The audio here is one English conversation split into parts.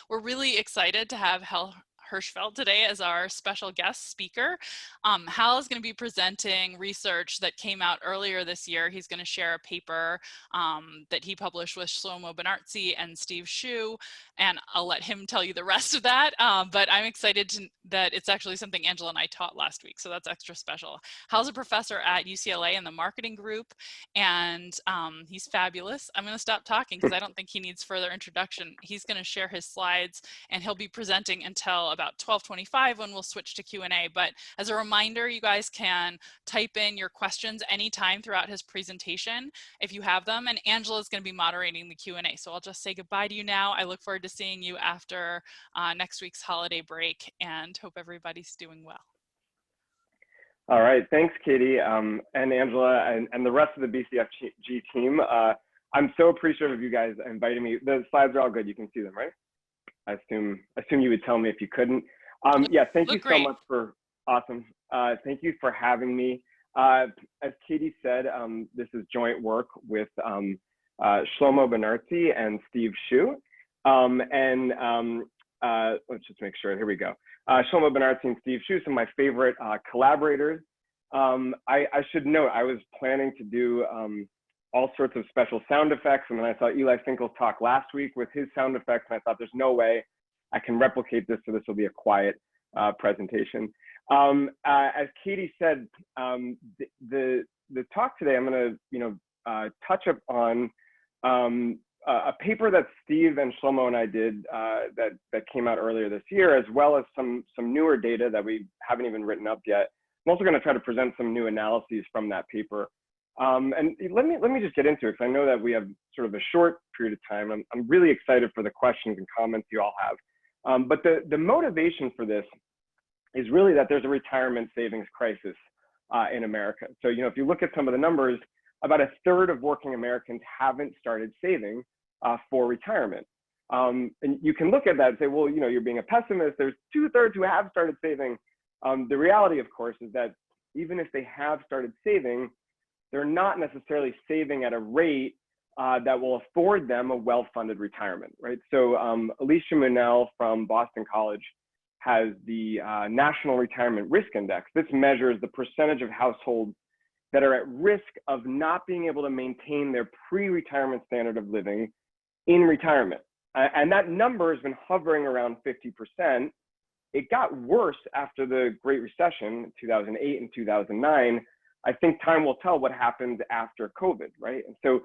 We're really excited to have Hal Hershfield today as our special guest speaker. Hal is going to be presenting research that came out earlier this year. He's going to share a paper that he published with Shlomo Benartzi and Steve Shu, and I'll let him tell you the rest of that. But I'm excited that it's actually something Angela and I taught last week, so that's extra special. Hal's a professor at UCLA in the marketing group, and he's fabulous. I'm going to stop talking because I don't think he needs further introduction. He's going to share his slides, and he'll be presenting until about 12:25 when we'll switch to Q&A. But as a reminder, you guys can type in your questions anytime throughout his presentation if you have them, and Angela is going to be moderating the Q&A. So I'll just say goodbye to you now. I look forward to seeing you after next week's holiday break, and hope everybody's doing well. All right, thanks, Katie, and Angela, and the rest of the BCFG team. I'm so appreciative of you guys inviting me. The slides are all good. You can see them, right? I assume you would tell me if you couldn't. Yeah, thank you so much for, awesome. Thank you for having me. As Katie said, this is joint work with Shlomo Benartzi and Steve Shu. Let's just make sure, here we go. Shlomo Benartzi and Steve Shu, some of my favorite collaborators. I should note, I was planning to do all sorts of special sound effects, and then I saw Eli Finkel's talk last week with his sound effects, and I thought there's no way I can replicate this, so this will be a quiet presentation. As Katie said, the talk today, I'm going to touch up on a paper that Steve and Shlomo and I did that came out earlier this year, as well as some newer data that we haven't even written up yet. I'm also going to try to present some new analyses from that paper. And let me just get into it, because I know that we have sort of a short period of time. I'm really excited for the questions and comments you all have. But the motivation for this is really that there's a retirement savings crisis in America. So, if you look at some of the numbers, about a third of working Americans haven't started saving for retirement. And you can look at that and say, well, you're being a pessimist. There's 2/3 who have started saving. The reality, of course, is that even if they have started saving, they're not necessarily saving at a rate that will afford them a well-funded retirement, right? So Alicia Munell from Boston College has the National Retirement Risk Index. This measures the percentage of households that are at risk of not being able to maintain their pre-retirement standard of living in retirement. And that number has been hovering around 50%. It got worse after the Great Recession, 2008 and 2009. I think time will tell what happens after COVID, right? And so,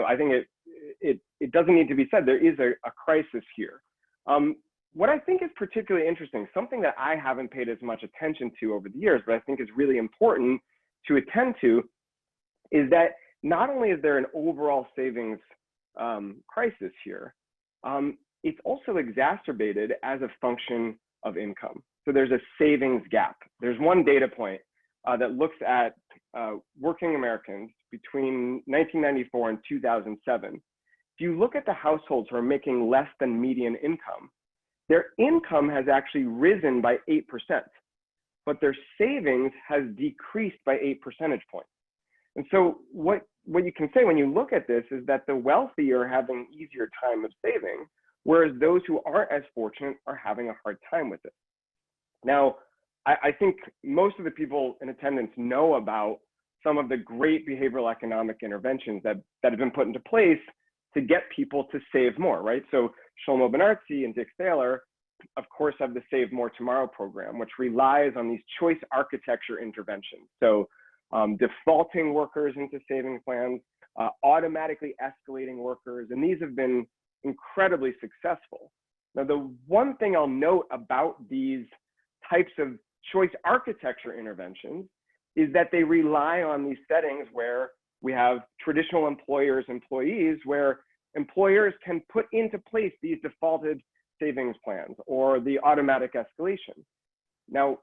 I think it doesn't need to be said, there is a crisis here. What I think is particularly interesting, something that I haven't paid as much attention to over the years, but I think is really important to attend to, is that not only is there an overall savings crisis here, it's also exacerbated as a function of income. So there's a savings gap. There's one data point that looks at working Americans between 1994 and 2007. If you look at the households who are making less than median income, their income has actually risen by 8%, but their savings has decreased by 8 percentage points. And so what you can say when you look at this is that the wealthy are having an easier time of saving, whereas those who aren't as fortunate are having a hard time with it. Now, I think most of the people in attendance know about some of the great behavioral economic interventions that have been put into place to get people to save more, right? So Shlomo Benartzi and Dick Thaler, of course, have the Save More Tomorrow program, which relies on these choice architecture interventions. So defaulting workers into savings plans, automatically escalating workers, and these have been incredibly successful. Now, the one thing I'll note about these types of choice architecture interventions is that they rely on these settings where we have traditional employers, where employers can put into place these defaulted savings plans or the automatic escalation. Now,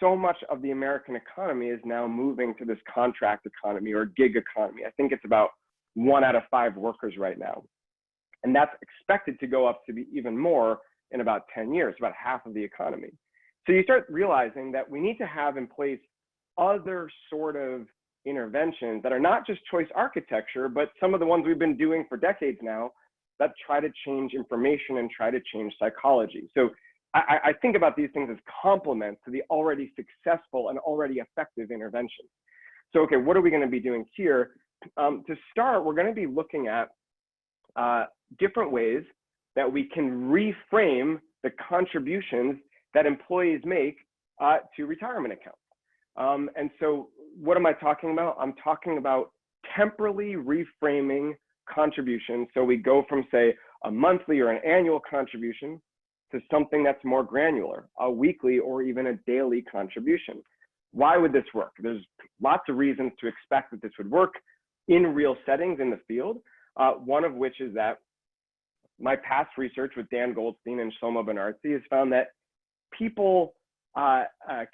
so much of the American economy is now moving to this contract economy or gig economy. I think it's about 1 out of 5 workers right now. And that's expected to go up to be even more in about 10 years, about half of the economy. So you start realizing that we need to have in place other sort of interventions that are not just choice architecture, but some of the ones we've been doing for decades now, that try to change information and try to change psychology. So I think about these things as complements to the already successful and already effective interventions. So, okay, what are we going to be doing here? To start, we're going to be looking at different ways that we can reframe the contributions that employees make to retirement accounts. And so what am I talking about? I'm talking about temporally reframing contributions. So we go from, say, a monthly or an annual contribution to something that's more granular, a weekly or even a daily contribution. Why would this work? There's lots of reasons to expect that this would work in real settings in the field. One of which is that my past research with Dan Goldstein and Shlomo Benartzi has found that people,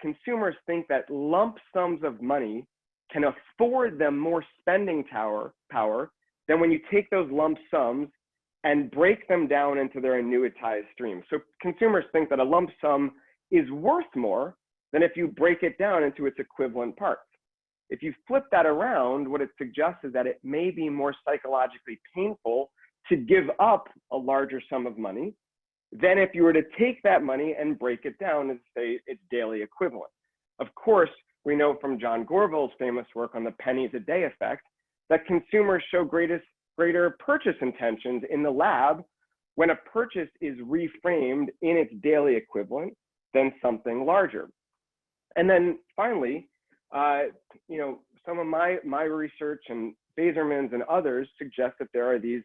consumers think that lump sums of money can afford them more spending power than when you take those lump sums and break them down into their annuitized streams. So consumers think that a lump sum is worth more than if you break it down into its equivalent parts. If you flip that around, what it suggests is that it may be more psychologically painful to give up a larger sum of money than if you were to take that money and break it down and say its daily equivalent. Of course, we know from John Gorville's famous work on the pennies a day effect that consumers show greater purchase intentions in the lab when a purchase is reframed in its daily equivalent than something larger. And then finally, you know, some of my research and Bazerman's and others suggest that there are these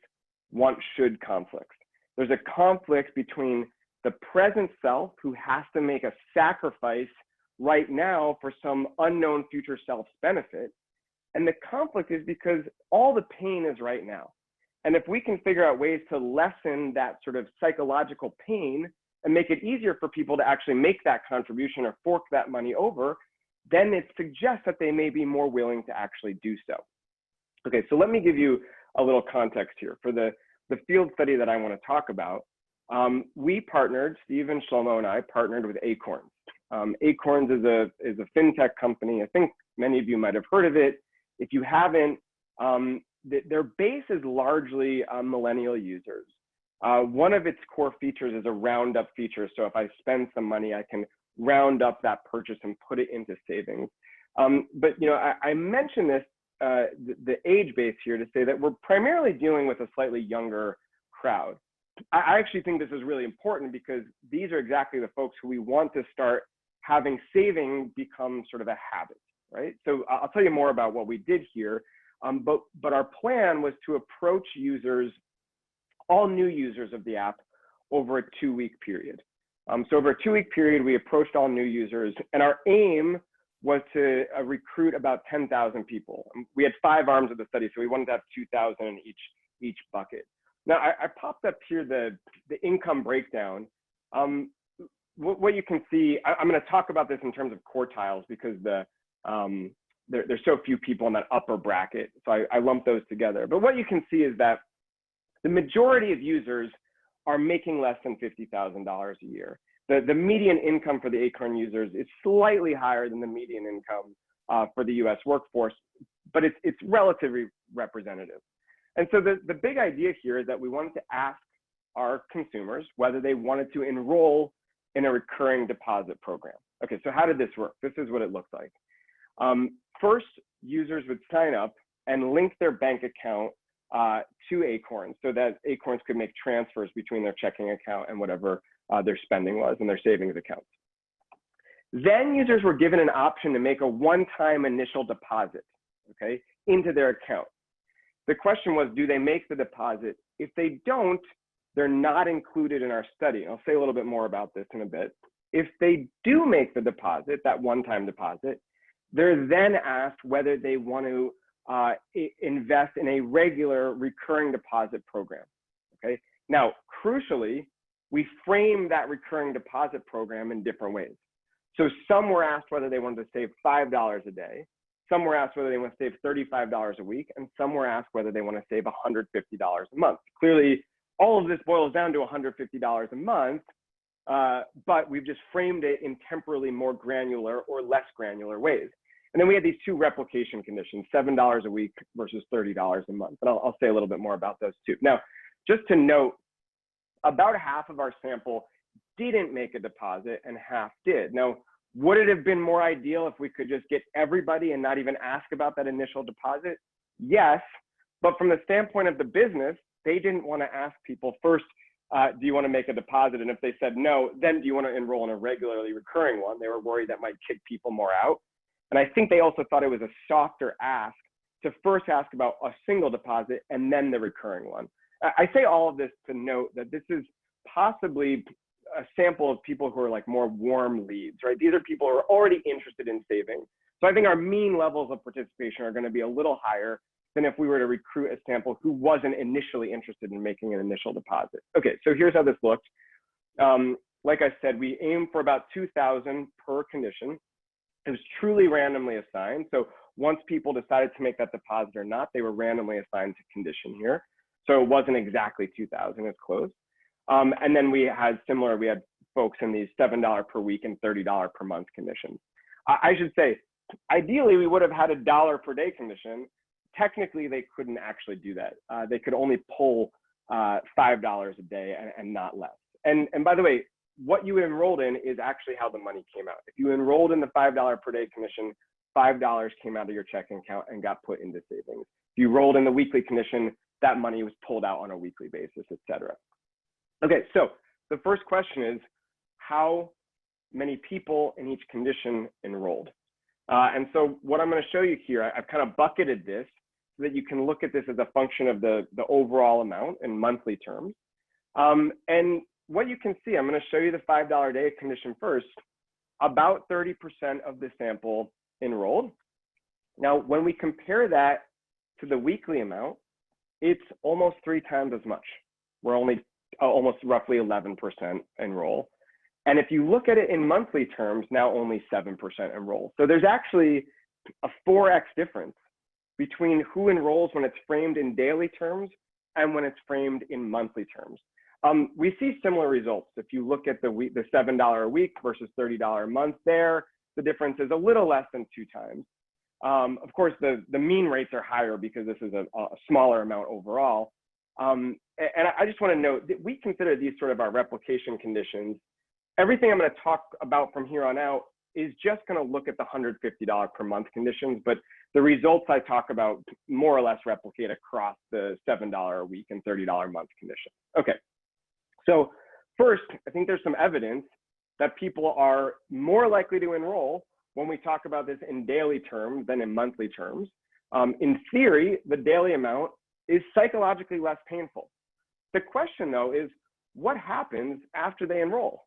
want-should conflicts. There's a conflict between the present self who has to make a sacrifice right now for some unknown future self's benefit. And the conflict is because all the pain is right now. And if we can figure out ways to lessen that sort of psychological pain and make it easier for people to actually make that contribution or fork that money over, then it suggests that they may be more willing to actually do so. Okay, so let me give you a little context here. For the field study that I want to talk about, we partnered, Steve and Shlomo and I partnered with Acorns. Acorns is a fintech company. I think many of you might have heard of it. If you haven't, their base is largely millennial users. One of its core features is a roundup feature. So if I spend some money, I can round up that purchase and put it into savings. But you know, I mentioned this, the age base here to say that we're primarily dealing with a slightly younger crowd. I actually think this is really important because these are exactly the folks who we want to start having saving become sort of a habit, right? So I'll tell you more about what we did here. But our plan was to approach users, all new users of the app, over a 2-week period. So over a 2-week period, we approached all new users, and our aim was to recruit about 10,000 people. We had 5 arms of the study, so we wanted to have 2,000 in each bucket. Now, I popped up here the income breakdown. What you can see, I'm going to talk about this in terms of quartiles because there's so few people in that upper bracket, so I lump those together. But what you can see is that the majority of users are making less than $50,000 a year. The median income for the Acorn users is slightly higher than the median income for the US workforce, but it's relatively representative. And so the big idea here is that we wanted to ask our consumers whether they wanted to enroll in a recurring deposit program. Okay, so how did this work? This is what it looked like. First, users would sign up and link their bank account to Acorns so that Acorns could make transfers between their checking account and whatever their spending was in their savings accounts. Then users were given an option to make a one-time initial deposit, okay, into their account. The question was, do they make the deposit? If they don't, they're not included in our study. I'll say a little bit more about this in a bit. If they do make the deposit, that one-time deposit, they're then asked whether they want to invest in a regular recurring deposit program, okay? Now, crucially, we frame that recurring deposit program in different ways. So some were asked whether they wanted to save $5 a day, some were asked whether they want to save $35 a week, and some were asked whether they want to save $150 a month. Clearly, all of this boils down to $150 a month, but we've just framed it in temporally more granular or less granular ways. And then we had these 2 replication conditions, $7 a week versus $30 a month. And I'll say a little bit more about those too. Now, just to note, about half of our sample didn't make a deposit and half did. Now, would it have been more ideal if we could just get everybody and not even ask about that initial deposit? Yes, but from the standpoint of the business, they didn't want to ask people first, do you want to make a deposit? And if they said no, then do you want to enroll in a regularly recurring one? They were worried that might kick people more out. And I think they also thought it was a softer ask to first ask about a single deposit and then the recurring one. I say all of this to note that this is possibly a sample of people who are like more warm leads, right? These are people who are already interested in saving. So I think our mean levels of participation are going to be a little higher than if we were to recruit a sample who wasn't initially interested in making an initial deposit. Okay, so here's how this looked. Like I said, we aimed for about 2,000 per condition. It was truly randomly assigned. So once people decided to make that deposit or not, they were randomly assigned to condition here. So it wasn't exactly 2,000, it's close. And then we had folks in these $7 per week and $30 per month conditions. I should say, ideally, we would have had a $1 per day condition. Technically, they couldn't actually do that. They could only pull $5 a day and not less. And by the way, what you enrolled in is actually how the money came out. If you enrolled in the $5 per day commission, $5 came out of your checking account and got put into savings. If you rolled in the weekly commission, that money was pulled out on a weekly basis, et cetera. Okay, so the first question is, how many people in each condition enrolled? And so what I'm going to show you here, I've kind of bucketed this so that you can look at this as a function of the overall amount in monthly terms. And what you can see, I'm going to show you the $5 a day condition first. About 30% of the sample enrolled. Now, when we compare that to the weekly amount, it's almost 3 times as much. We're only almost roughly 11% enroll. And if you look at it in monthly terms, now only 7% enroll. So there's actually a 4x difference between who enrolls when it's framed in daily terms and when it's framed in monthly terms. We see similar results. If you look at the $7 a week versus $30 a month there, the difference is a little less than 2 times. Of course, the mean rates are higher because this is a smaller amount overall. And I just want to note that we consider these sort of our replication conditions. Everything I'm going to talk about from here on out is just going to look at the $150 per month conditions, but the results I talk about more or less replicate across the $7 a week and $30 a month condition. Okay, so first, I think there's some evidence that people are more likely to enroll when we talk about this in daily terms than in monthly terms. In theory, the daily amount is psychologically less painful. The question though is, what happens after they enroll?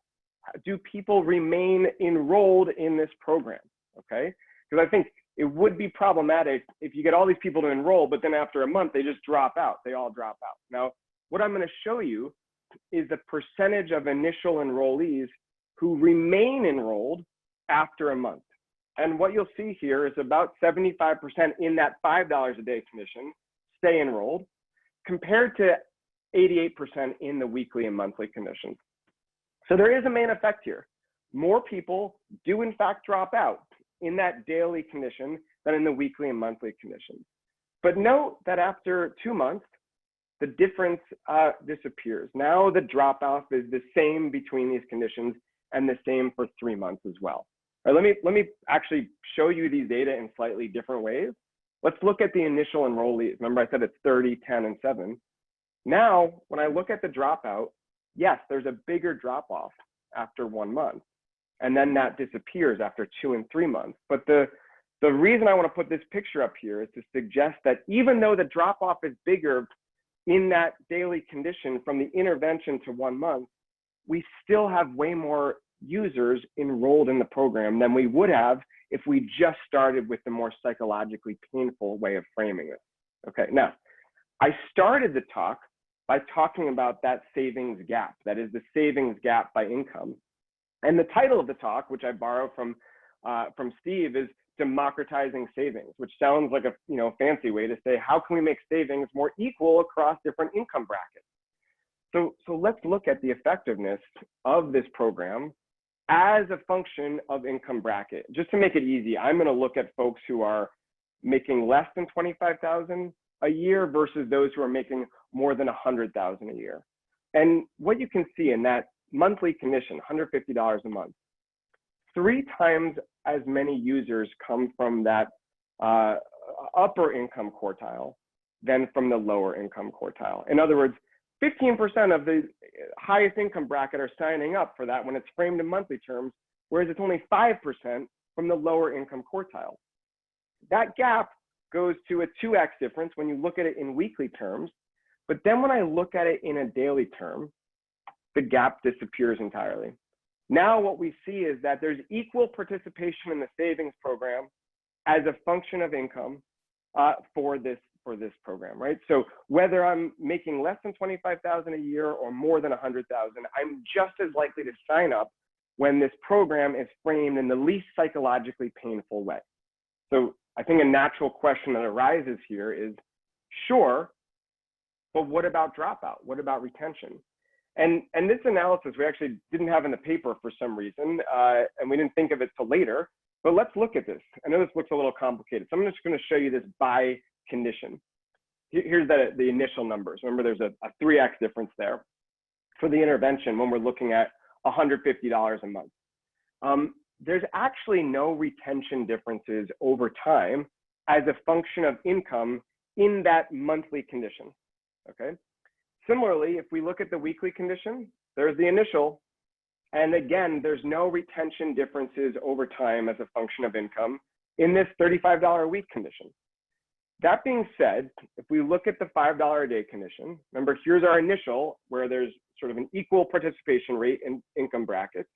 Do people remain enrolled in this program, okay? Because I think it would be problematic if you get all these people to enroll, but then after a month, they just drop out, they all drop out. Now, what I'm gonna show you is the percentage of initial enrollees who remain enrolled after a month. And what you'll see here is about 75% in that $5 a day commission stay enrolled, compared to 88% in the weekly and monthly conditions. So there is a main effect here. More people do in fact drop out in that daily condition than in the weekly and monthly conditions. But note that after 2 months, the difference disappears. Now the drop off is the same between these conditions and the same for 3 months as well. All right, let me actually show you these data in slightly different ways. Let's look at the initial enrollees. Remember I said it's 30, 10, and 7. Now, when I look at the dropout, yes, there's a bigger drop off after 1 month, and then that disappears after 2 and 3 months. But the reason I want to put this picture up here is to suggest that even though the drop off is bigger in that daily condition from the intervention to 1 month, we still have way more users enrolled in the program than we would have if we just started with the more psychologically painful way of framing it. Okay, now, I started the talk by talking about that savings gap, that is the savings gap by income. And the title of the talk, which I borrow from Steve, is Democratizing Savings, which sounds like a fancy way to say, how can we make savings more equal across different income brackets? So let's look at the effectiveness of this program as a function of income bracket. Just to make it easy, I'm going to look at folks who are making less than $25,000 a year versus those who are making more than $100,000 a year. And what you can see in that monthly condition, $150 a month, 3 times as many users come from that upper income quartile than from the lower income quartile. In other words, 15% of the highest income bracket are signing up for that when it's framed in monthly terms, whereas it's only 5% from the lower income quartile. That gap goes to a 2x difference when you look at it in weekly terms, but then when I look at it in a daily term, the gap disappears entirely. Now what we see is that there's equal participation in the savings program as a function of income for this program, right? So whether I'm making less than $25,000 a year or more than $100,000, I'm just as likely to sign up when this program is framed in the least psychologically painful way. So I think a natural question that arises here is, sure, but what about dropout? What about retention? And this analysis we actually didn't have in the paper for some reason, and we didn't think of it till later, but let's look at this. I know this looks a little complicated, so I'm just gonna show you this by condition. Here's the initial numbers. Remember, there's a 3x difference there for the intervention when we're looking at $150 a month. There's actually no retention differences over time as a function of income in that monthly condition, okay? Similarly, if we look at the weekly condition, there's the initial, and again, there's no retention differences over time as a function of income in this $35 a week condition. That being said, if we look at the $5 a day condition, remember, here's our initial, where there's sort of an equal participation rate in income brackets.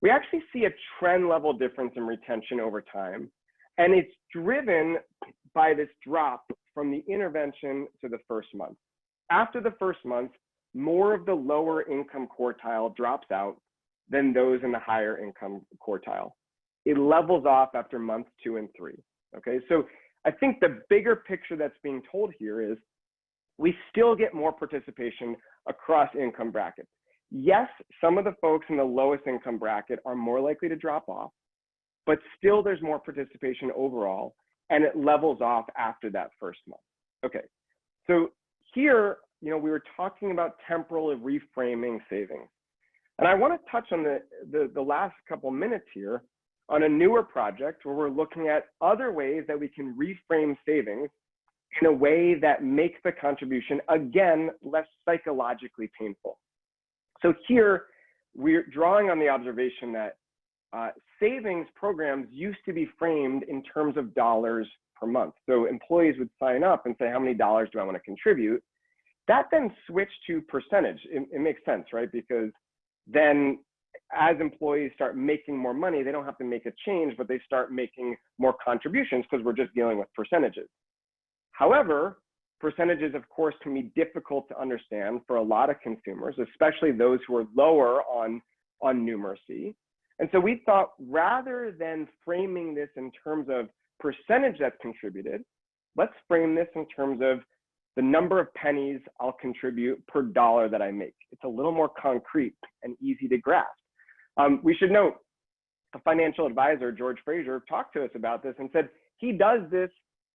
We actually see a trend level difference in retention over time, and it's driven by this drop from the intervention to the first month. After the first month, more of the lower income quartile drops out than those in the higher income quartile. It levels off after months 2 and 3, okay? So I think the bigger picture that's being told here is we still get more participation across income brackets. Yes, some of the folks in the lowest income bracket are more likely to drop off, but still there's more participation overall, and it levels off after that first month. Okay, so here, we were talking about temporal reframing savings. And I want to touch on the last couple minutes here on a newer project where we're looking at other ways that we can reframe savings in a way that makes the contribution, again, less psychologically painful. So here, we're drawing on the observation that savings programs used to be framed in terms of dollars per month. So employees would sign up and say, how many dollars do I want to contribute? That then switched to percentage. It makes sense, right? Because then as employees start making more money, they don't have to make a change, but they start making more contributions because we're just dealing with percentages. However, percentages, of course, can be difficult to understand for a lot of consumers, especially those who are lower on numeracy. And so we thought, rather than framing this in terms of percentage that's contributed, let's frame this in terms of the number of pennies I'll contribute per dollar that I make. It's a little more concrete and easy to grasp. We should note, a financial advisor, George Fraser, talked to us about this and said he does this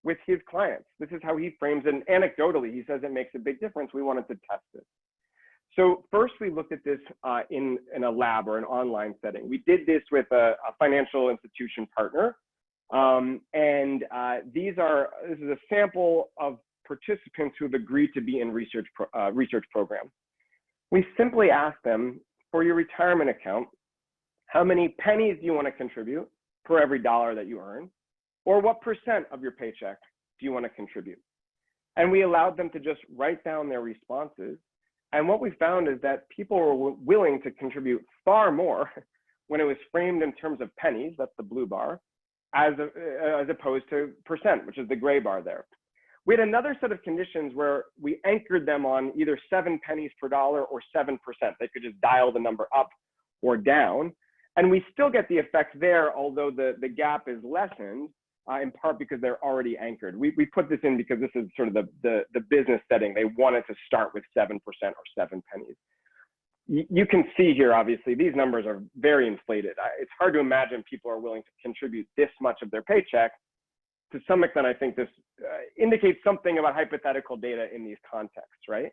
with his clients. This is how he frames it. And anecdotally, he says it makes a big difference. We wanted to test this. So first, we looked at this in a lab or an online setting. We did this with a financial institution partner. This is a sample of participants who have agreed to be in research program. We simply asked them, for your retirement account, how many pennies do you want to contribute per every dollar that you earn? Or what percent of your paycheck do you want to contribute? And we allowed them to just write down their responses. And what we found is that people were willing to contribute far more when it was framed in terms of pennies, that's the blue bar, as opposed to percent, which is the gray bar there. We had another set of conditions where we anchored them on either 7 pennies per dollar or 7%. They could just dial the number up or down. And we still get the effect there, although the gap is lessened, in part because they're already anchored. We put this in because this is sort of the business setting. They wanted to start with 7% or 7 pennies. You can see here, obviously, these numbers are very inflated. It's hard to imagine people are willing to contribute this much of their paycheck to some extent, I think this indicates something about hypothetical data in these contexts, right?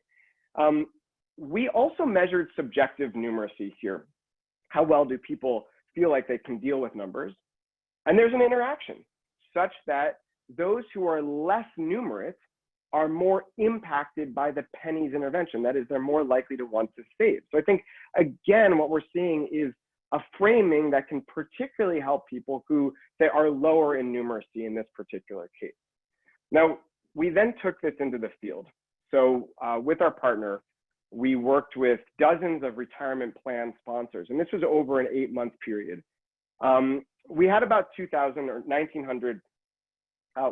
We also measured subjective numeracy here. How well do people feel like they can deal with numbers? And there's an interaction such that those who are less numerate are more impacted by the Pennies intervention. That is, they're more likely to want to save. So I think, again, what we're seeing is a framing that can particularly help people who, say, are lower in numeracy in this particular case. Now, we then took this into the field. So with our partner, we worked with dozens of retirement plan sponsors, and this was over an 8-month period. We had about 2,000 or 1,900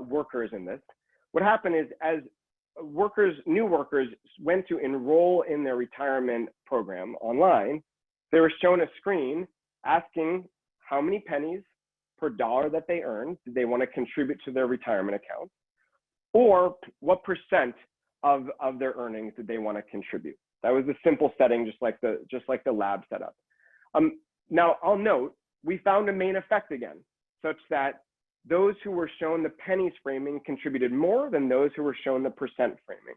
workers in this. What happened is, as new workers went to enroll in their retirement program online, they were shown a screen asking how many pennies per dollar that they earned did they want to contribute to their retirement account, or what percent of their earnings did they want to contribute. That was a simple setting, just like the lab setup. Now, I'll note, we found a main effect again, such that those who were shown the pennies framing contributed more than those who were shown the percent framing.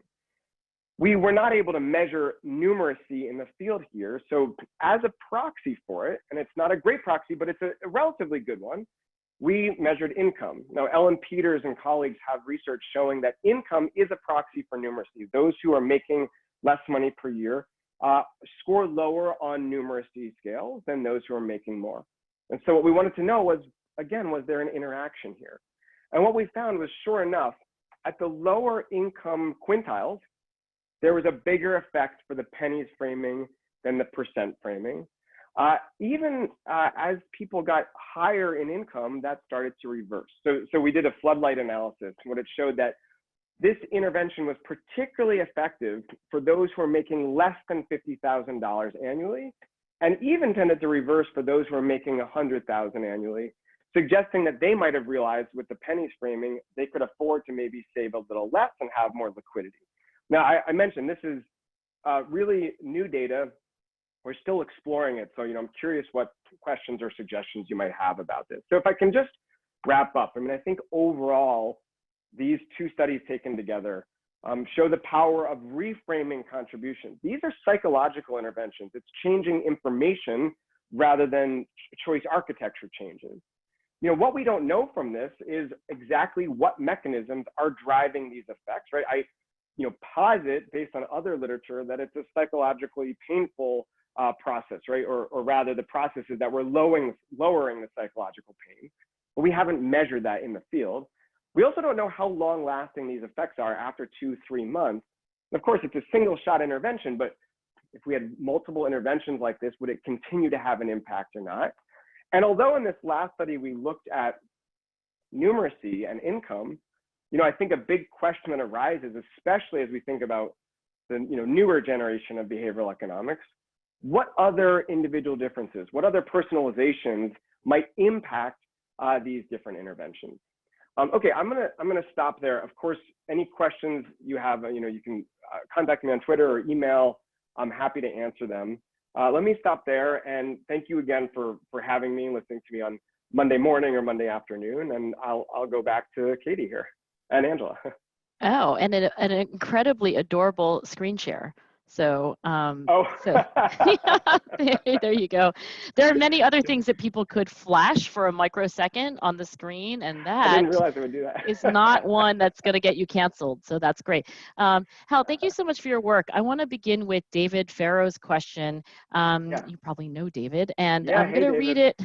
We were not able to measure numeracy in the field here. So as a proxy for it, and it's not a great proxy, but it's a relatively good one, we measured income. Now, Ellen Peters and colleagues have research showing that income is a proxy for numeracy. Those who are making less money per year score lower on numeracy scales than those who are making more. And so what we wanted to know was, again, was there an interaction here? And what we found was, sure enough, at the lower income quintiles, there was a bigger effect for the pennies framing than the percent framing. Even as people got higher in income, that started to reverse. So we did a floodlight analysis. What it showed that this intervention was particularly effective for those who are making less than $50,000 annually, and even tended to reverse for those who are making $100,000 annually, suggesting that they might have realized with the pennies framing, they could afford to maybe save a little less and have more liquidity. Now, I mentioned this is really new data. We're still exploring it. So, I'm curious what questions or suggestions you might have about this. So if I can just wrap up, I think overall, these two studies taken together show the power of reframing contributions. These are psychological interventions. It's changing information rather than choice architecture changes. What we don't know from this is exactly what mechanisms are driving these effects, right? I posit based on other literature that it's a psychologically painful process, right? Or rather, the process is that we're lowering the psychological pain, but we haven't measured that in the field. We also don't know how long lasting these effects are after 2-3 months. Of course, it's a single shot intervention, but if we had multiple interventions like this, would it continue to have an impact or not? And although in this last study, we looked at numeracy and income, I think a big question that arises, especially as we think about the newer generation of behavioral economics, what other individual differences, what other personalizations might impact these different interventions? Okay, I'm gonna stop there. Of course, any questions you have, you can contact me on Twitter or email. I'm happy to answer them. Let me stop there, and thank you again for having me and listening to me on Monday morning or Monday afternoon. And I'll go back to Katie here and Angela. Oh, and an incredibly adorable screen share. So, there you go. There are many other things that people could flash for a microsecond on the screen, and that I didn't realize it would do that. is not one that's going to get you canceled. So that's great. Hal, thank you so much for your work. I want to begin with David Farrow's question. You probably know David, and I'm going to read it.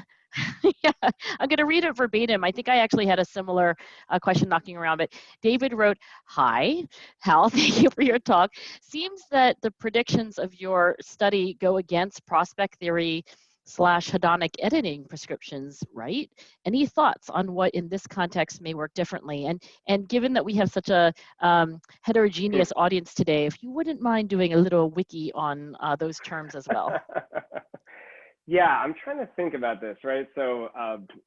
Yeah, I'm going to read it verbatim. I think I actually had a similar question knocking around, but David wrote, "Hi, Hal, thank you for your talk. Seems that the predictions of your study go against prospect theory / hedonic editing prescriptions, right? Any thoughts on what in this context may work differently? And given that we have such a heterogeneous audience today, if you wouldn't mind doing a little wiki on those terms as well." Yeah, I'm trying to think about this, right? So,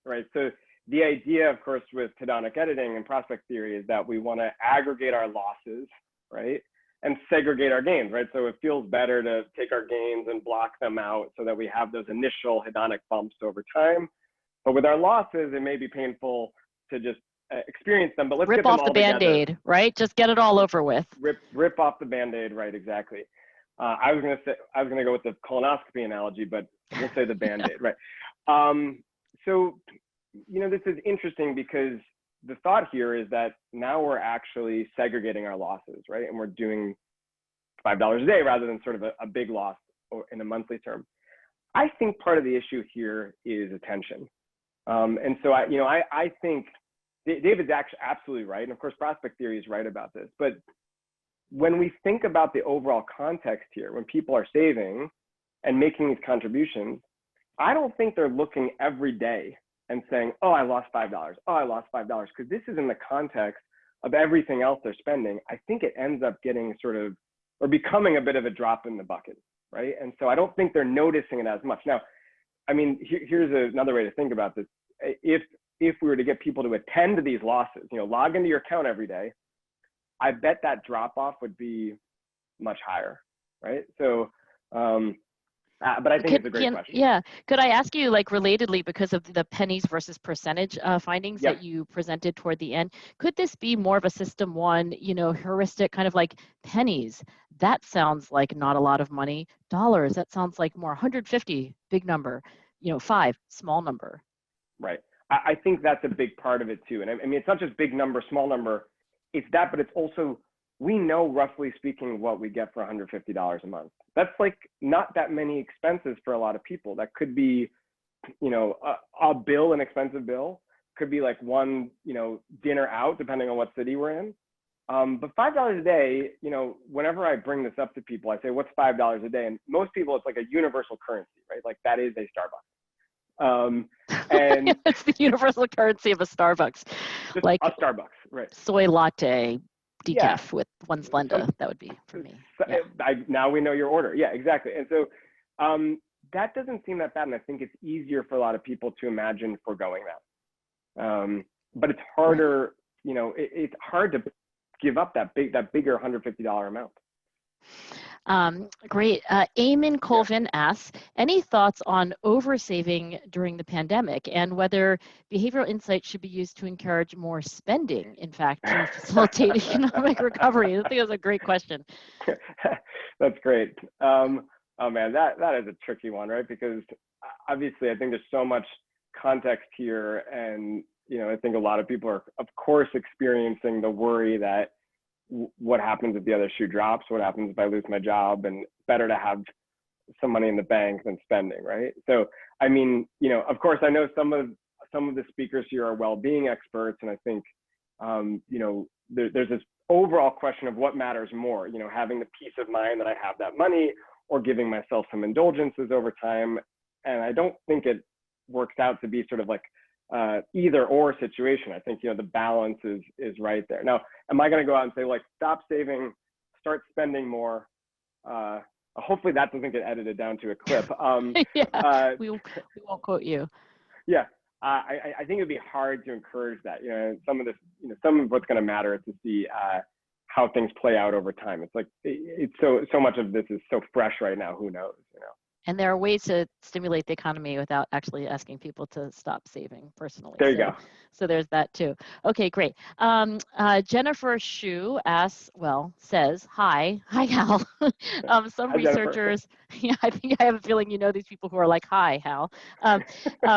so the idea, of course, with hedonic editing and prospect theory is that we want to aggregate our losses, right? And segregate our gains, right? So it feels better to take our gains and block them out so that we have those initial hedonic bumps over time. But with our losses, it may be painful to just experienced them, but let's rip get them off all the together. Band-Aid, right? Just get it all over with. Rip off the Band-Aid, right? Exactly. I was gonna go with the colonoscopy analogy, but we'll say the Band-Aid, right? So, this is interesting because the thought here is that now we're actually segregating our losses, right? And we're doing $5 a day rather than sort of a big loss in a monthly term. I think part of the issue here is attention. And so I think David's actually absolutely right. And of course, prospect theory is right about this. But when we think about the overall context here, when people are saving and making these contributions, I don't think they're looking every day and saying, oh, I lost $5. Oh, I lost $5. Because this is in the context of everything else they're spending. I think it ends up getting or becoming a bit of a drop in the bucket, right? And so I don't think they're noticing it as much. Now, I mean, here's another way to think about this. If we were to get people to attend to these losses, log into your account every day, I bet that drop off would be much higher, right? So, but I think it's a great question. Yeah. Could I ask you, like, relatedly, because of the pennies versus percentage findings that you presented toward the end, could this be more of a system one, heuristic kind of like pennies? That sounds like not a lot of money. Dollars, that sounds like more. 150, big number. 5, small number. Right. I think that's a big part of it too. And I mean, it's not just big number, small number. It's that, but it's also, we know roughly speaking what we get for $150 a month. That's like not that many expenses for a lot of people. That could be, a bill, an expensive bill. Could be like one, dinner out, depending on what city we're in. But $5 a day, whenever I bring this up to people, I say, what's $5 a day? And most people, it's like a universal currency, right? Like that is a Starbucks. And it's the universal currency of a Starbucks. Just like a Starbucks, right? Soy latte, decaf with one Splenda. That would be for me. Now we know your order. Yeah, exactly. And so that doesn't seem that bad. And I think it's easier for a lot of people to imagine foregoing that. But it's harder, it's hard to give up that bigger $150 amount. Great. Eamon Colvin asks, any thoughts on oversaving during the pandemic and whether behavioral insights should be used to encourage more spending, in fact, to facilitate economic recovery? I think that's a great question. That's great. Oh man, that is a tricky one, right? Because obviously I think there's so much context here, and I think a lot of people are, of course, experiencing the worry that what happens if the other shoe drops? What happens if I lose my job? And better to have some money in the bank than spending, right? So, I mean, of course, I know some of the speakers here are well-being experts, and I think, there's this overall question of what matters more, having the peace of mind that I have that money, or giving myself some indulgences over time. And I don't think it works out to be sort of like either or situation. I think, the balance is right there. Now, am I going to go out and say, like, stop saving, start spending more? Hopefully that doesn't get edited down to a clip. We won't quote you. Yeah, I think it'd be hard to encourage that. Some of this, some of what's going to matter is to see how things play out over time. It's like it's so much of this is so fresh right now. Who knows? And there are ways to stimulate the economy without actually asking people to stop saving personally. There you go. So there's that too. Okay, great. Jennifer Shu says, hi Hal. Some researchers, I think I have a feeling these people who are like, hi Hal.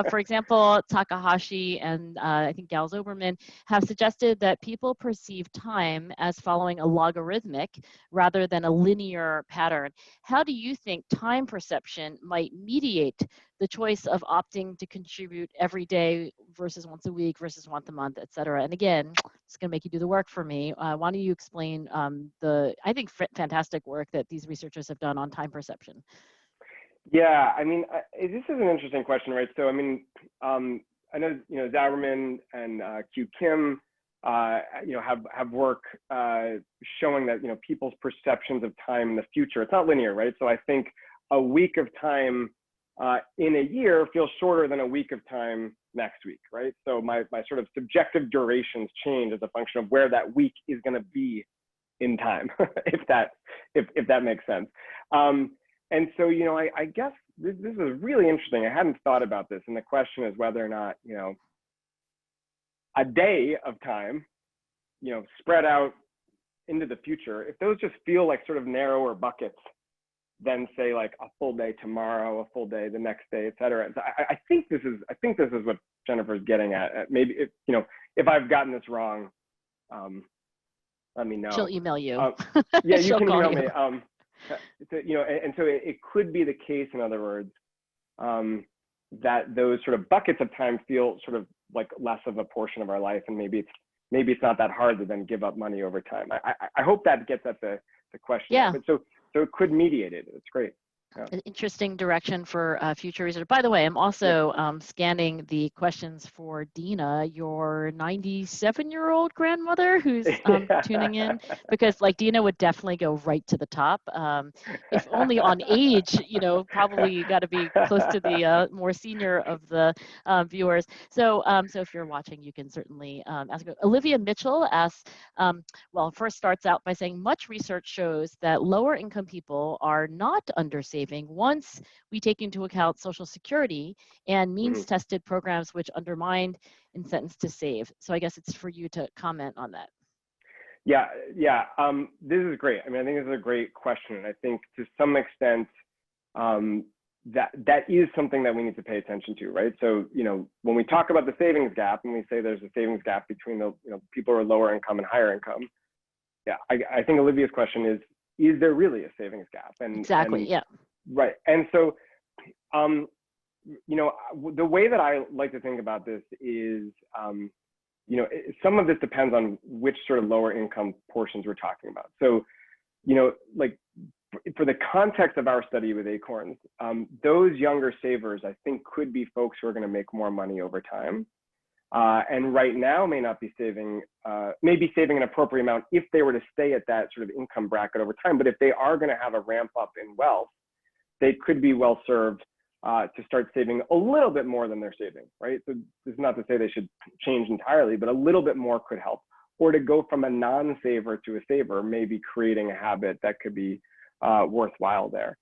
For example, Takahashi and I think Gal Zoberman have suggested that people perceive time as following a logarithmic rather than a linear pattern. How do you think time perception might mediate the choice of opting to contribute every day versus once a week versus once a month, et cetera? And again, it's going to make you do the work for me. Why don't you explain the, I think, fantastic work that these researchers have done on time perception? Yeah, I mean, this is an interesting question, right? So, I mean, I know, Zauberman and Q Kim, have work showing that, people's perceptions of time in the future, it's not linear, right? So I think a week of time in a year feels shorter than a week of time next week, right? So my sort of subjective durations change as a function of where that week is going to be in time, if that makes sense. And so, I guess this is really interesting. I hadn't thought about this, and the question is whether or not, a day of time, spread out into the future, if those just feel like sort of narrower buckets than say like a full day tomorrow, a full day the next day, et cetera. So I think this is what Jennifer's getting at. Maybe if I've gotten this wrong, let me know. She'll email you. Yeah, you can email me. And so it could be the case, in other words, that those sort of buckets of time feel sort of like less of a portion of our life, and maybe it's not that hard to then give up money over time. I hope that gets at the question. Yeah. But so it could mediate it. It's great. Yeah. An interesting direction for future research. By the way, I'm also scanning the questions for Dina, your 97-year-old grandmother who's tuning in, because like Dina would definitely go right to the top. If only on age, probably you got to be close to the more senior of the viewers. So if you're watching, you can certainly ask. Olivia Mitchell asks, first starts out by saying much research shows that lower income people are not under saving once we take into account Social Security and means-tested programs which undermine incentives to save. So I guess it's for you to comment on that. Yeah. This is great. I mean, I think this is a great question. And I think to some extent, that is something that we need to pay attention to, right? So, when we talk about the savings gap and we say there's a savings gap between the people who are lower income and higher income, I think Olivia's question is there really a savings gap? And exactly, yeah. Right. And so, the way that I like to think about this is, some of this depends on which sort of lower income portions we're talking about. So, like for the context of our study with Acorns, those younger savers, I think, could be folks who are going to make more money over time. And right now may not be saving, maybe saving an appropriate amount if they were to stay at that sort of income bracket over time. But if they are going to have a ramp up in wealth, they could be well served to start saving a little bit more than they're saving, right? So this is not to say they should change entirely, but a little bit more could help. Or to go from a non-saver to a saver, maybe creating a habit that could be worthwhile there.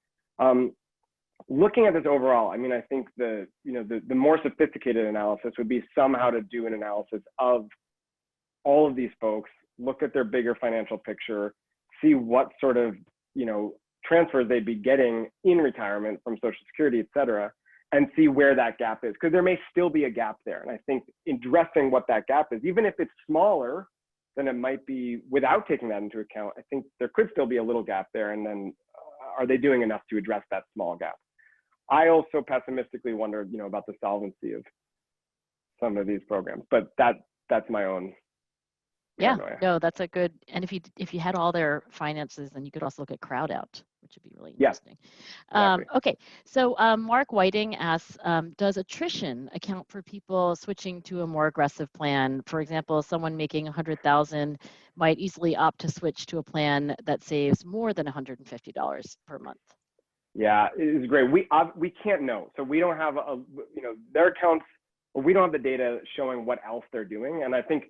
Looking at this overall, I mean, I think the more sophisticated analysis would be somehow to do an analysis of all of these folks, look at their bigger financial picture, see what sort of, transfers they'd be getting in retirement from Social Security, et cetera, and see where that gap is, because there may still be a gap there. And I think addressing what that gap is, even if it's smaller than it might be without taking that into account, I think there could still be a little gap there. And then are they doing enough to address that small gap? I also pessimistically wonder, about the solvency of some of these programs, but that's my own. Yeah, no, that's a good. And if you had all their finances, then you could also look at crowd out, which would be really interesting. Exactly. Okay, so Mark Whiting asks, does attrition account for people switching to a more aggressive plan? For example, someone making $100,000 might easily opt to switch to a plan that saves more than $150 per month. Yeah, it's great. We can't know, so we don't have their accounts. We don't have the data showing what else they're doing. And I think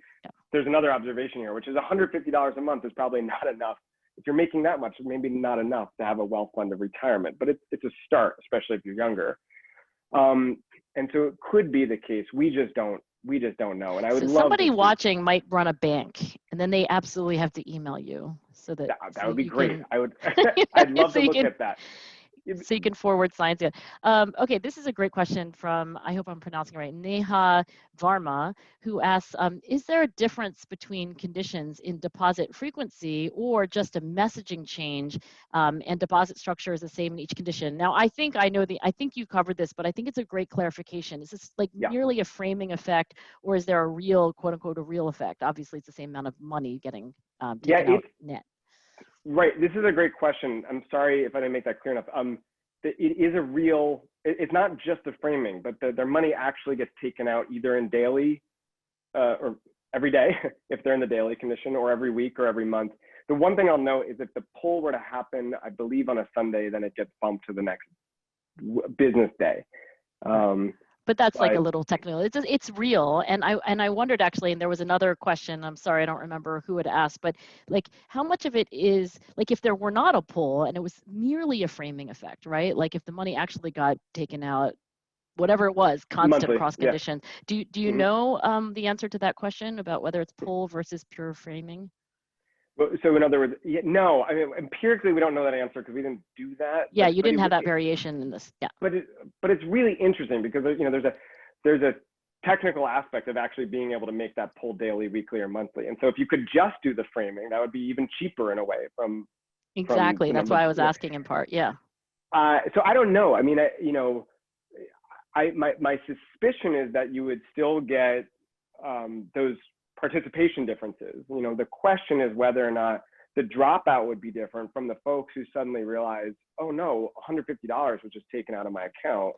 there's another observation here, which is $150 a month is probably not enough. If you're making that much, maybe not enough to have a wealth fund of retirement, but it's a start, especially if you're younger. And so it could be the case. We just don't know. And I would love somebody watching might run a bank, and then they absolutely have to email you so that would be great. I'd love to look at that. So you can forward science. Okay, this is a great question from, I hope I'm pronouncing it right, Neha Varma, who asks, is there a difference between conditions in deposit frequency or just a messaging change, and deposit structure is the same in each condition? Now, I think you covered this, but I think it's a great clarification. Is this like merely a framing effect, or is there a real, quote unquote, a real effect? Obviously, it's the same amount of money getting taken out net. Right. This is a great question. I'm sorry if I didn't make that clear enough. It is a real, it's not just the framing, but their money actually gets taken out either in daily or every day, if they're in the daily condition, or every week or every month. The one thing I'll note is if the pull were to happen, I believe on a Sunday, then it gets bumped to the next business day. But that's like a little technical. It's real, and I wondered actually, and there was another question. I'm sorry, I don't remember who had asked, but like how much of it is like if there were not a pull and it was merely a framing effect, right? Like if the money actually got taken out whatever it was, constant monthly, cross yeah. conditions. Do you know the answer to that question about whether it's pull versus pure framing? So in other words, no, I mean, empirically, we don't know that answer because we didn't do that. Yeah, you didn't have that variation in this. Yeah. But it's really interesting because, you know, there's a technical aspect of actually being able to make that pull daily, weekly, or monthly. And so if you could just do the framing, that would be even cheaper in a way Exactly. That's why I was asking in part. Yeah. So I don't know. I mean, you know, my suspicion is that you would still get those participation differences. You know, the question is whether or not the dropout would be different from the folks who suddenly realize, oh no, $150 was just taken out of my account,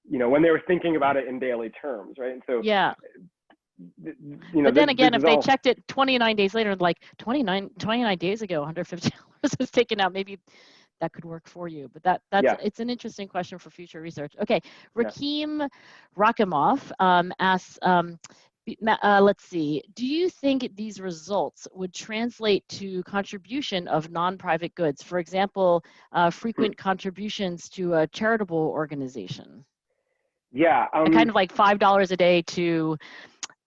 you know, when they were thinking about it in daily terms, right? And so, yeah. You know, but then again, if they checked it 29 days later, like 29 days ago, $150 was taken out, maybe that could work for you. But it's an interesting question for future research. Okay, Rakim Rakimov asks, let's see, do you think these results would translate to contribution of non-private goods? For example, frequent contributions to a charitable organization? Yeah. Kind of like $5 a day to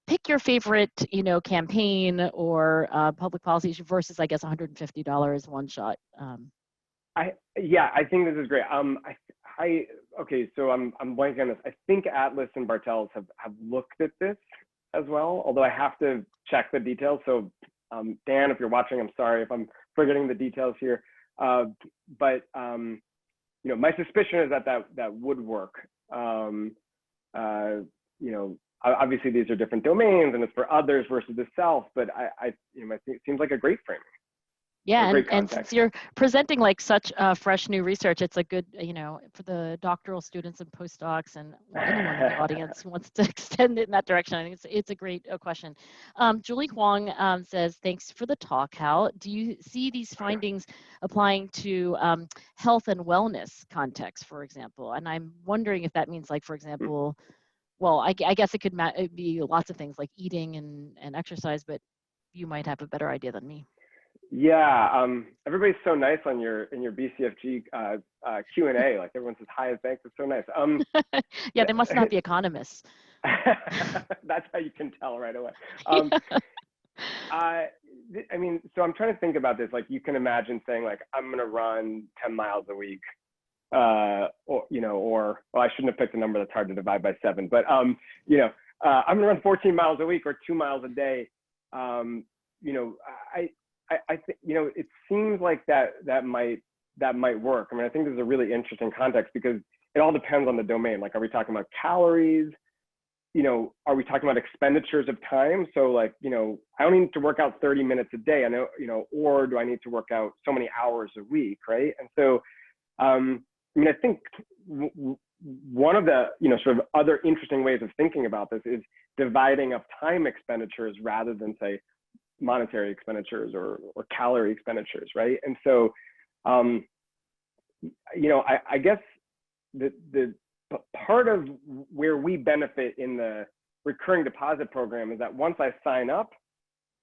pick your favorite, you know, campaign or public policy issue versus, I guess, $150 one shot. I think this is great. Okay, so I'm blanking on this. I think Atlas and Bartels have looked at this as well, although I have to check the details. So Dan, if you're watching, I'm sorry if I'm forgetting the details here. But you know, my suspicion is that would work. You know, obviously these are different domains and it's for others versus the self, but you know, it seems like a great framing. Yeah, and since you're presenting like such fresh new research, it's a good, you know, for the doctoral students and postdocs and anyone in the audience who wants to extend it in that direction. I think it's a great question. Julie Huang says, thanks for the talk, Hal. Do you see these findings applying to health and wellness context, for example? And I'm wondering if that means, like, for example, well, I guess it could be lots of things like eating and exercise, but you might have a better idea than me. Yeah, everybody's so nice on in your BCFG Q&A. Like everyone says, hi, thanks, it's so nice. Yeah, they must not be economists. That's how you can tell right away. I mean, so I'm trying to think about this. Like, you can imagine saying, like, I'm going to run 10 miles a week, or, you know, or, well, I shouldn't have picked a number that's hard to divide by 7, but, you know, I'm going to run 14 miles a week or 2 miles a day. You know, I think, you know, it seems like that might work. I mean, I think this is a really interesting context because it all depends on the domain. Like, are we talking about calories? You know, are we talking about expenditures of time? So, like, you know, I don't need to work out 30 minutes a day. I know, you know, or do I need to work out so many hours a week, right? And so, I mean, I think one of the, you know, sort of other interesting ways of thinking about this is dividing up time expenditures rather than, say, monetary expenditures or calorie expenditures, right? And so, you know, I guess the part of where we benefit in the recurring deposit program is that once I sign up,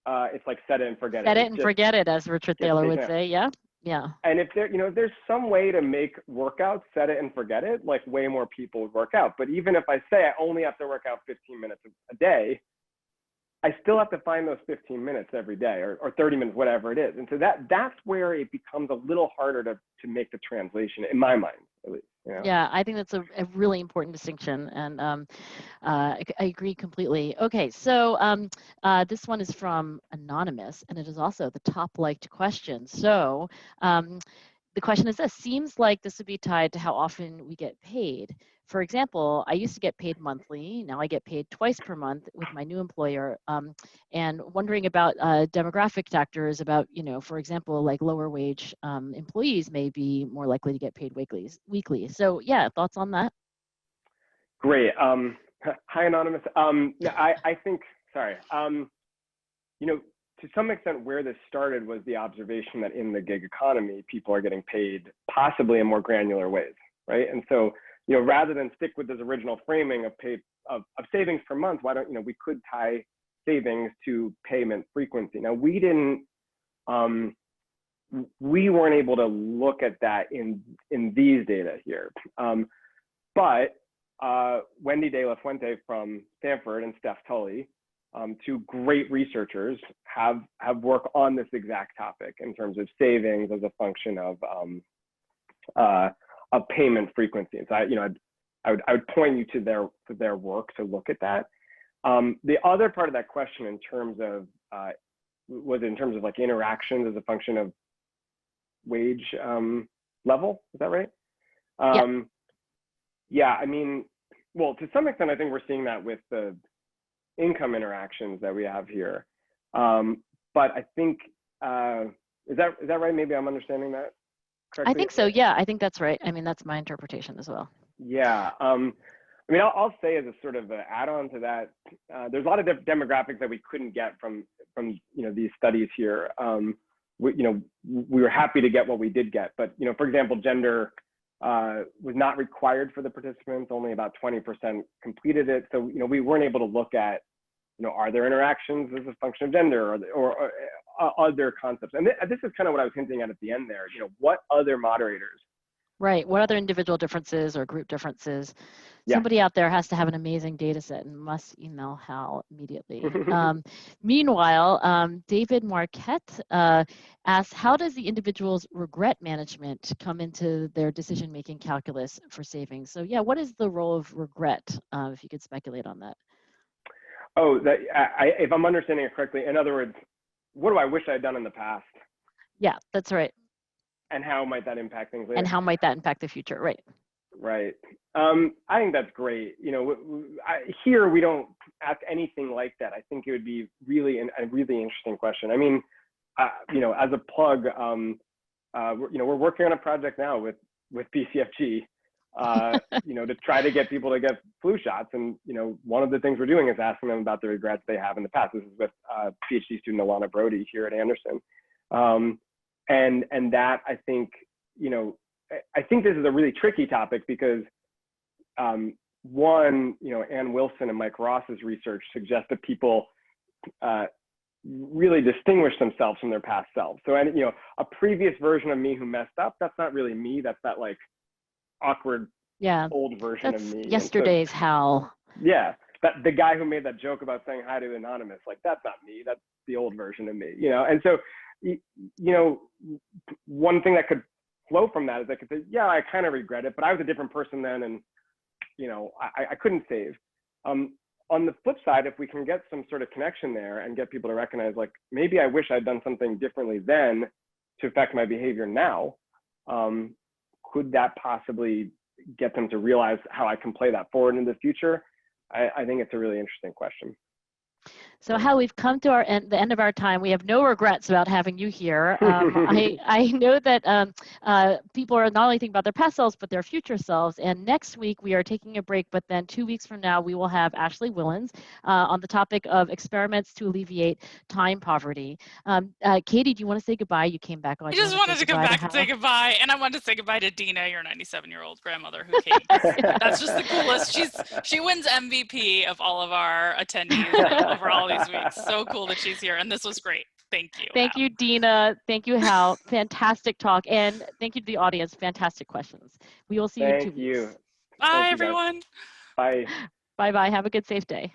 it's like set it and forget it. Set it and forget it, as Richard Thaler would say. Yeah, yeah. And if there, you know, if there's some way to make workouts set it and forget it, like way more people would work out. But even if I say I only have to work out 15 minutes a day, I still have to find those 15 minutes every day or 30 minutes, whatever it is. And so that's where it becomes a little harder to make the translation, in my mind, at least. You know? Yeah, I think that's a really important distinction, and I agree completely. Okay, so this one is from Anonymous, and it is also the top liked question. So the question is this: seems like this would be tied to how often we get paid. For example, I used to get paid monthly. Now I get paid twice per month with my new employer. And wondering about demographic factors about, you know, for example, like lower wage employees may be more likely to get paid weekly. So yeah, thoughts on that? Great. Hi, Anonymous. I think, sorry. You know, to some extent where this started was the observation that in the gig economy, people are getting paid possibly in more granular ways, right? And so, you know, rather than stick with this original framing of savings per month, why don't, you know, we could tie savings to payment frequency. Now, we weren't able to look at that in these data here. But Wendy De La Fuente from Stanford and Steph Tully, two great researchers, have work on this exact topic in terms of savings as a function of payment frequency. And so I would point you to their work to look at that. The other part of that question in terms of was in terms of like interactions as a function of wage level. Is that right? Yeah, I mean, well, to some extent, I think we're seeing that with the income interactions that we have here. But I think, is that right? Maybe I'm understanding that correctly? I think so, yeah, I think that's right. I mean, that's my interpretation as well. Yeah, I mean, I'll say as a sort of an add-on to that, there's a lot of demographics that we couldn't get from these studies here. We were happy to get what we did get, but for example, gender was not required for the participants. Only about 20% completed it. So we weren't able to look at are there interactions as a function of gender or other concepts. And this is kind of what I was hinting at the end there. What other moderators? Right. What other individual differences or group differences? Yeah. Somebody out there has to have an amazing data set and must email Hal immediately. Meanwhile, David Marquette asks, how does the individual's regret management come into their decision-making calculus for savings? So yeah, what is the role of regret, if you could speculate on that? Oh, if I'm understanding it correctly, in other words, what do I wish I had done in the past? Yeah, that's right. And how might that impact things later? And how might that impact the future, right? Right. I think that's great. Here we don't ask anything like that. I think it would be really a really interesting question. I mean, as a plug, we're working on a project now with BCFG, to try to get people to get flu shots. And one of the things we're doing is asking them about the regrets they have in the past. This is with PhD student Alana Brody here at Anderson. And that I think, I think this is a really tricky topic because one, Ann Wilson and Mike Ross's research suggests that people really distinguish themselves from their past selves. So, a previous version of me who messed up, that's not really me. That's that like awkward, old version of me. Yesterday's Hal. Yeah, that the guy who made that joke about saying hi to Anonymous, like that's not me. That's the old version of me. And so, one thing that could flow from that is I could say, yeah, I kind of regret it, but I was a different person then, and I couldn't save. On the flip side, if we can get some sort of connection there and get people to recognize, like, maybe I wish I'd done something differently then to affect my behavior now, could that possibly get them to realize how I can play that forward into the future? I think it's a really interesting question. So Hal, we've come to the end of our time. We have no regrets about having you here. I know that people are not only thinking about their past selves, but their future selves. And next week we are taking a break, but then 2 weeks from now, we will have Ashley Willens on the topic of experiments to alleviate time poverty. Katie, do you want to say goodbye? You came back on. I just wanted to come back and say goodbye. And I wanted to say goodbye to Dina, your 97-year-old grandmother who came. That's just the coolest. She wins MVP of all of our attendees over all these weeks. So cool that she's here, and this was great. Thank you. Thank you, Dina. Thank you, Hal. Fantastic talk, and thank you to the audience. Fantastic questions. We will see you in 2 weeks. Thank you. Bye, everyone. Bye. Bye-bye. Have a good, safe day.